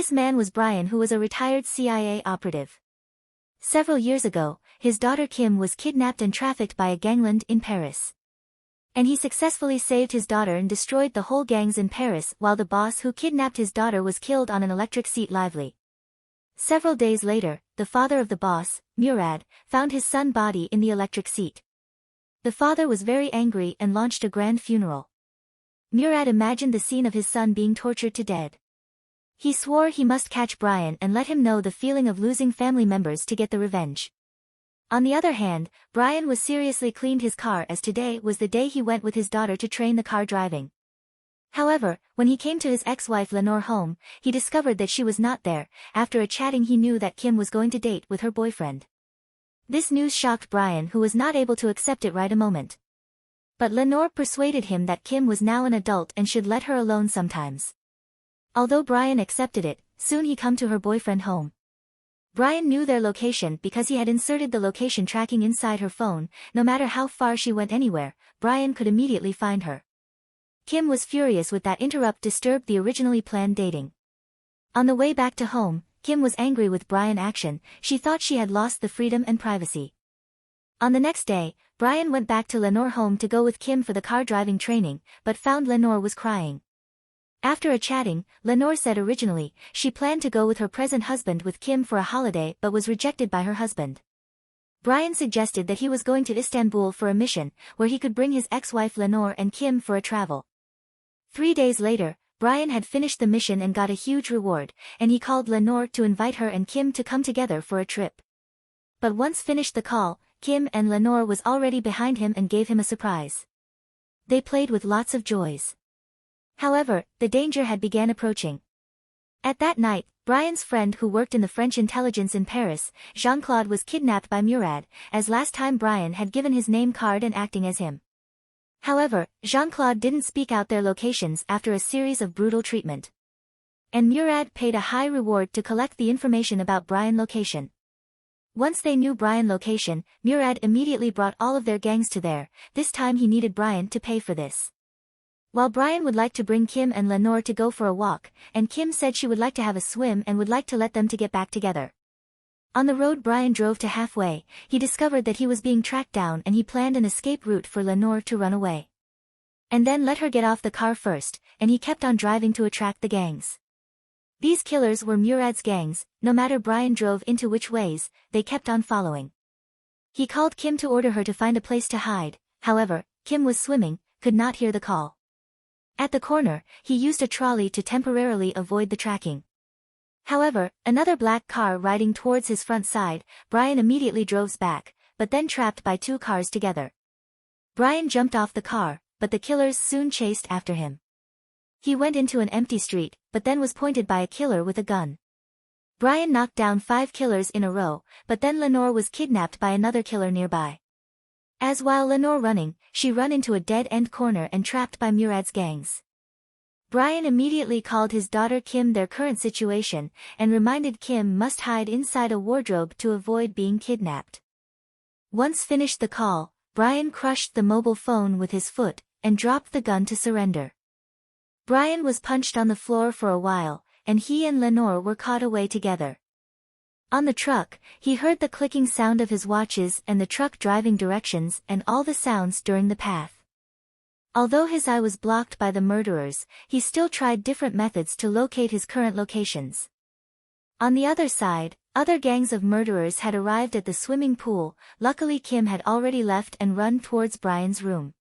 This man was Brian, who was a retired CIA operative. Several years ago, his daughter Kim was kidnapped and trafficked by a gangland in Paris. And he successfully saved his daughter and destroyed the whole gangs in Paris, while the boss who kidnapped his daughter was killed on an electric seat lively. Several days later, the father of the boss, Murad, found his son's body in the electric seat. The father was very angry and launched a grand funeral. Murad imagined the scene of his son being tortured to death. He swore he must catch Brian and let him know the feeling of losing family members to get the revenge. On the other hand, Brian was seriously cleaned his car, as today was the day he went with his daughter to train the car driving. However, when he came to his ex-wife Lenore home, he discovered that she was not there. After a chatting, he knew that Kim was going to date with her boyfriend. This news shocked Brian, who was not able to accept it right a moment. But Lenore persuaded him that Kim was now an adult and should let her alone sometimes. Although Brian accepted it, soon he come to her boyfriend home. Brian knew their location because he had inserted the location tracking inside her phone. No matter how far she went anywhere, Brian could immediately find her. Kim was furious with that interrupt disturbed the originally planned dating. On the way back to home, Kim was angry with Brian's action. She thought she had lost the freedom and privacy. On the next day, Brian went back to Lenore's home to go with Kim for the car driving training, but found Lenore was crying. After a chatting, Lenore said originally she planned to go with her present husband with Kim for a holiday but was rejected by her husband. Brian suggested that he was going to Istanbul for a mission, where he could bring his ex-wife Lenore and Kim for a travel. 3 days later, Brian had finished the mission and got a huge reward, and he called Lenore to invite her and Kim to come together for a trip. But once finished the call, Kim and Lenore was already behind him and gave him a surprise. They played with lots of joys. However, the danger had began approaching. At that night, Brian's friend who worked in the French intelligence in Paris, Jean-Claude, was kidnapped by Murad, as last time Brian had given his name card and acting as him. However, Jean-Claude didn't speak out their locations after a series of brutal treatment. And Murad paid a high reward to collect the information about Brian's location. Once they knew Brian's location, Murad immediately brought all of their gangs to there. This time he needed Brian to pay for this. While Brian would like to bring Kim and Lenore to go for a walk, and Kim said she would like to have a swim and would like to let them to get back together. On the road Brian drove to halfway, he discovered that he was being tracked down and he planned an escape route for Lenore to run away. And then let her get off the car first, and he kept on driving to attract the gangs. These killers were Murad's gangs. No matter Brian drove into which ways, they kept on following. He called Kim to order her to find a place to hide. However, Kim was swimming, could not hear the call. At the corner, he used a trolley to temporarily avoid the tracking. However, another black car riding towards his front side, Brian immediately drove back, but then trapped by 2 cars together. Brian jumped off the car, but the killers soon chased after him. He went into an empty street, but then was pointed by a killer with a gun. Brian knocked down 5 killers in a row, but then Lenore was kidnapped by another killer nearby. As while Lenore running, she run into a dead-end corner and trapped by Murad's gangs. Brian immediately called his daughter Kim their current situation, and reminded Kim must hide inside a wardrobe to avoid being kidnapped. Once finished the call, Brian crushed the mobile phone with his foot, and dropped the gun to surrender. Brian was punched on the floor for a while, and he and Lenore were caught away together. On the truck, he heard the clicking sound of his watches and the truck driving directions and all the sounds during the path. Although his eye was blocked by the murderers, he still tried different methods to locate his current locations. On the other side, other gangs of murderers had arrived at the swimming pool. Luckily Kim had already left and run towards Brian's room.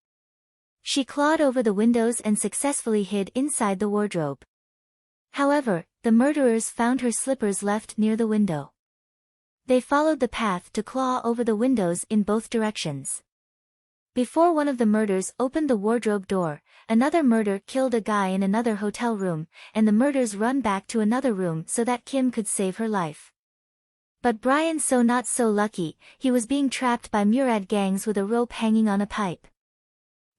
She clawed over the windows and successfully hid inside the wardrobe. However, the murderers found her slippers left near the window. They followed the path to claw over the windows in both directions. Before one of the murders opened the wardrobe door, another murder killed a guy in another hotel room, and the murders run back to another room so that Kim could save her life. But Brian not so lucky, he was being trapped by Murad gangs with a rope hanging on a pipe.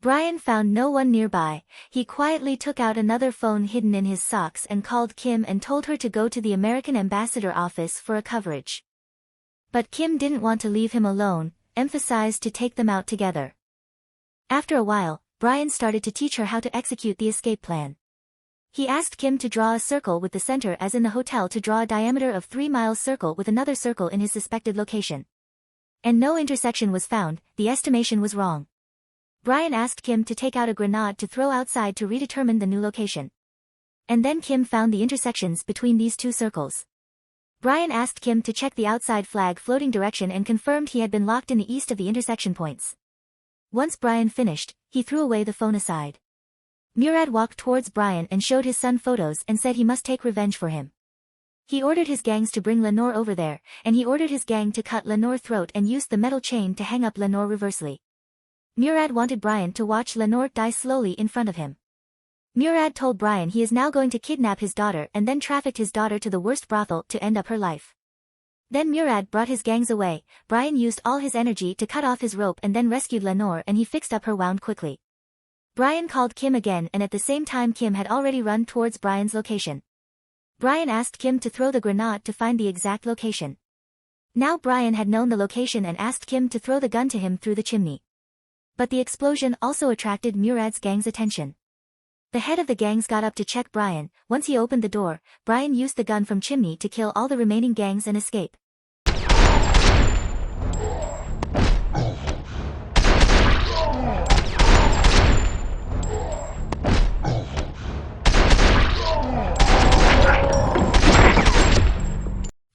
Brian found no one nearby. He quietly took out another phone hidden in his socks and called Kim and told her to go to the American ambassador office for a coverage. But Kim didn't want to leave him alone, emphasized to take them out together. After a while, Brian started to teach her how to execute the escape plan. He asked Kim to draw a circle with the center as in the hotel to draw a diameter of 3 miles circle with another circle in his suspected location. And no intersection was found, the estimation was wrong. Brian asked Kim to take out a grenade to throw outside to redetermine the new location. And then Kim found the intersections between these two circles. Brian asked Kim to check the outside flag floating direction and confirmed he had been locked in the east of the intersection points. Once Brian finished, he threw away the phone aside. Murad walked towards Brian and showed his son photos and said he must take revenge for him. He ordered his gangs to bring Lenore over there, and he ordered his gang to cut Lenore's throat and used the metal chain to hang up Lenore reversely. Murad wanted Brian to watch Lenore die slowly in front of him. Murad told Brian he is now going to kidnap his daughter and then trafficked his daughter to the worst brothel to end up her life. Then Murad brought his gangs away. Brian used all his energy to cut off his rope and then rescued Lenore and he fixed up her wound quickly. Brian called Kim again and at the same time Kim had already run towards Brian's location. Brian asked Kim to throw the grenade to find the exact location. Now Brian had known the location and asked Kim to throw the gun to him through the chimney. But the explosion also attracted Murad's gang's attention. The head of the gangs got up to check Brian. Once he opened the door, Brian used the gun from chimney to kill all the remaining gangs and escape.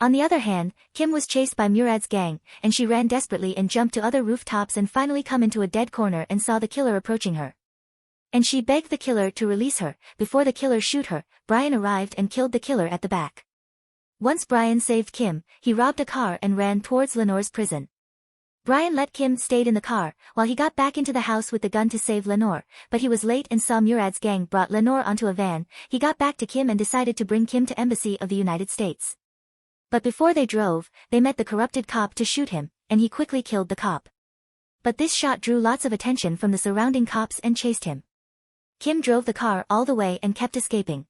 On the other hand, Kim was chased by Murad's gang, and she ran desperately and jumped to other rooftops and finally come into a dead corner and saw the killer approaching her. And she begged the killer to release her. Before the killer shoot her, Brian arrived and killed the killer at the back. Once Brian saved Kim, he robbed a car and ran towards Lenore's prison. Brian let Kim stayed in the car, while he got back into the house with the gun to save Lenore, but he was late and saw Murad's gang brought Lenore onto a van. He got back to Kim and decided to bring Kim to Embassy of the United States. But before they drove, they met the corrupted cop to shoot him, and he quickly killed the cop. But this shot drew lots of attention from the surrounding cops and chased him. Kim drove the car all the way and kept escaping.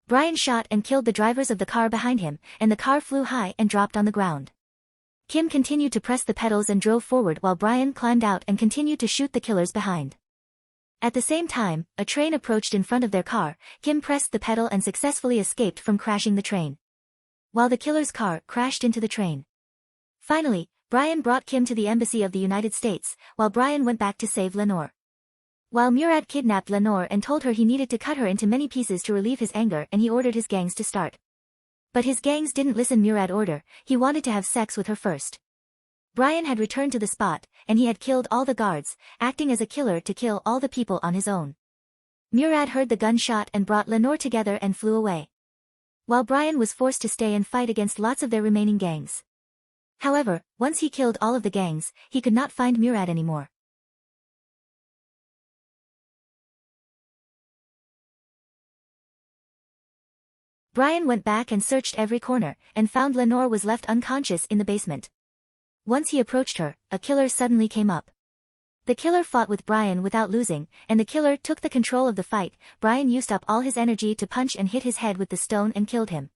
Brian shot and killed the drivers of the car behind him, and the car flew high and dropped on the ground. Kim continued to press the pedals and drove forward while Brian climbed out and continued to shoot the killers behind. At the same time, a train approached in front of their car. Kim pressed the pedal and successfully escaped from crashing the train, while the killer's car crashed into the train. Finally, Brian brought Kim to the Embassy of the United States, while Brian went back to save Lenore. While Murad kidnapped Lenore and told her he needed to cut her into many pieces to relieve his anger and he ordered his gangs to start. But his gangs didn't listen Murad order, he wanted to have sex with her first. Brian had returned to the spot, and he had killed all the guards, acting as a killer to kill all the people on his own. Murad heard the gunshot and brought Lenore together and flew away, while Brian was forced to stay and fight against lots of their remaining gangs. However, once he killed all of the gangs, he could not find Murad anymore. Brian went back and searched every corner, and found Lenore was left unconscious in the basement. Once he approached her, a killer suddenly came up. The killer fought with Brian without losing, and the killer took the control of the fight. Brian used up all his energy to punch and hit his head with the stone and killed him.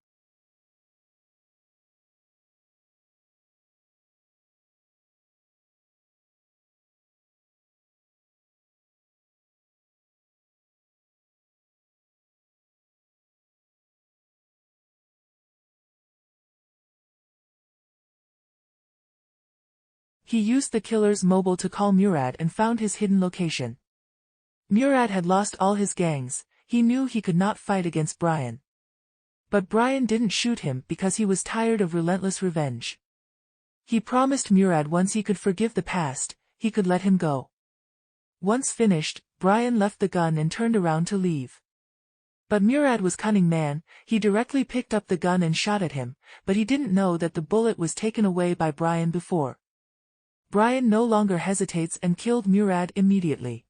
He used the killer's mobile to call Murad and found his hidden location. Murad had lost all his gangs, he knew he could not fight against Brian. But Brian didn't shoot him because he was tired of relentless revenge. He promised Murad once he could forgive the past, he could let him go. Once finished, Brian left the gun and turned around to leave. But Murad was cunning man, he directly picked up the gun and shot at him, but he didn't know that the bullet was taken away by Brian before. Brian no longer hesitates and killed Murad immediately.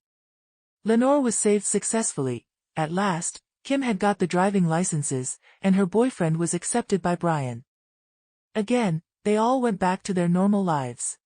Lenore was saved successfully. At last, Kim had got the driving licenses, and her boyfriend was accepted by Brian. Again, they all went back to their normal lives.